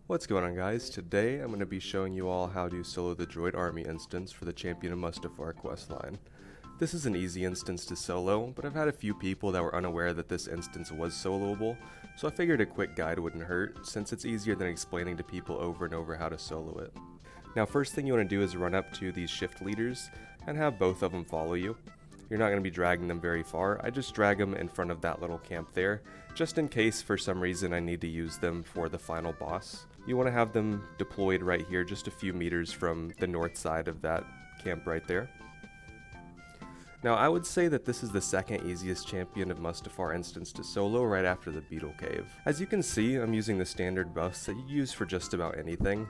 What's going on, guys? Today I'm going to be showing you all how to solo the Droid Army instance for the Champion of Mustafar questline. This is an easy instance to solo, but I've had a few people that were unaware that this instance was soloable, so I figured a quick guide wouldn't hurt, since it's easier than explaining to people over and over how to solo it. Now, first thing you want to do is run up to these shift leaders and have both of them follow you. You're not going to be dragging them very far. I just drag them in front of that little camp there, just in case for some reason I need to use them for the final boss. You want to have them deployed right here, just a few meters from the north side of that camp right there. Now, I would say that this is the second easiest Champion of Mustafar instance to solo right after the Beetle Cave. As you can see, I'm using the standard buffs that you use for just about anything.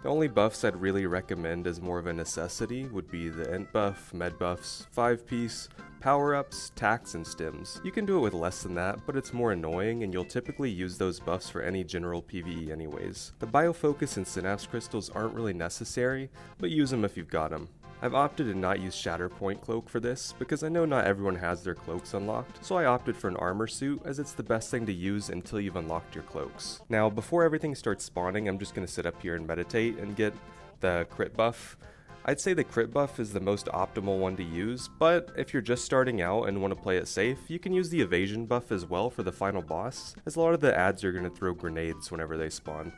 The only buffs I'd really recommend as more of a necessity would be the int buff, med buffs, 5-piece, power-ups, tax, and stims. You can do it with less than that, but it's more annoying and you'll typically use those buffs for any general PvE anyways. The biofocus and synapse crystals aren't really necessary, but use them if you've got them. I've opted to not use Shatterpoint Cloak for this, because I know not everyone has their cloaks unlocked, so I opted for an armor suit as it's the best thing to use until you've unlocked your cloaks. Now, before everything starts spawning, I'm just going to sit up here and meditate and get the crit buff. I'd say the crit buff is the most optimal one to use, but if you're just starting out and want to play it safe, you can use the evasion buff as well for the final boss, as a lot of the adds are going to throw grenades whenever they spawn.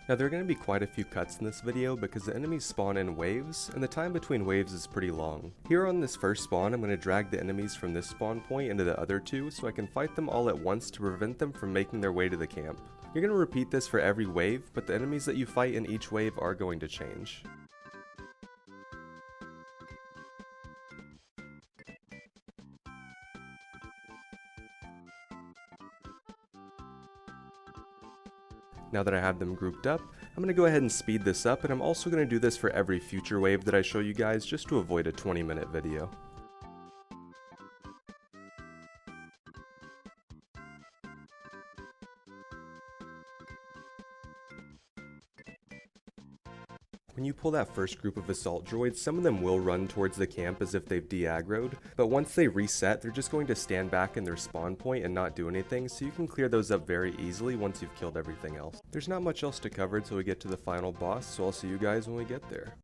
Now, there are going to be quite a few cuts in this video because the enemies spawn in waves, and the time between waves is pretty long. Here on this first spawn, I'm going to drag the enemies from this spawn point into the other two so I can fight them all at once to prevent them from making their way to the camp. You're going to repeat this for every wave, but the enemies that you fight in each wave are going to change. Now that I have them grouped up, I'm going to go ahead and speed this up, and I'm also going to do this for every future wave that I show you guys just to avoid a 20-minute video. When you pull that first group of assault droids, some of them will run towards the camp as if they've de-aggroed, but once they reset, they're just going to stand back in their spawn point and not do anything, so you can clear those up very easily once you've killed everything else. There's not much else to cover until we get to the final boss, so I'll see you guys when we get there.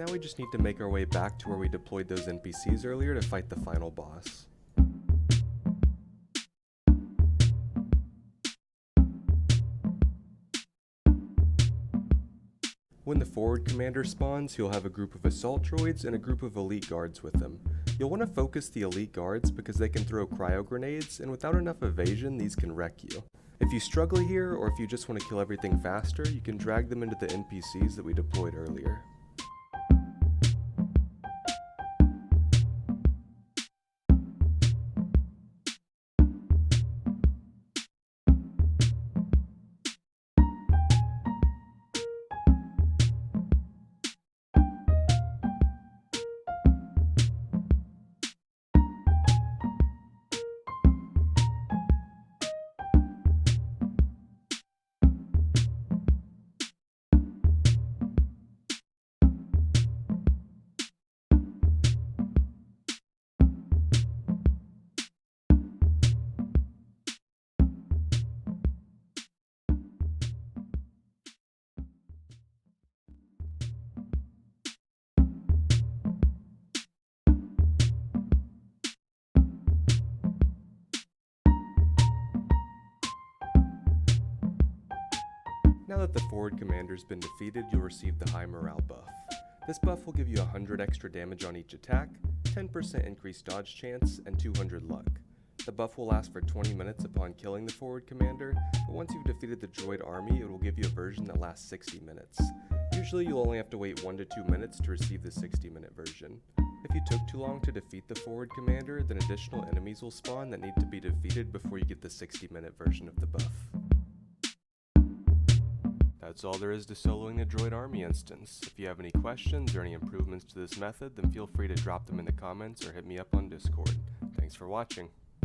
Now we just need to make our way back to where we deployed those NPCs earlier to fight the final boss. When the forward commander spawns, he'll have a group of assault droids and a group of elite guards with him. You'll want to focus the elite guards because they can throw cryo grenades, and without enough evasion, these can wreck you. If you struggle here, or if you just want to kill everything faster, you can drag them into the NPCs that we deployed earlier. Now that the forward commander's been defeated, you'll receive the high morale buff. This buff will give you 100 extra damage on each attack, 10% increased dodge chance, and 200 luck. The buff will last for 20 minutes upon killing the forward commander, but once you've defeated the droid army, it will give you a version that lasts 60 minutes. Usually you'll only have to wait 1 to 2 minutes to receive the 60-minute version. If you took too long to defeat the forward commander, then additional enemies will spawn that need to be defeated before you get the 60-minute version of the buff. That's all there is to soloing the Droid Army instance. If you have any questions or any improvements to this method, then feel free to drop them in the comments or hit me up on Discord. Thanks for watching.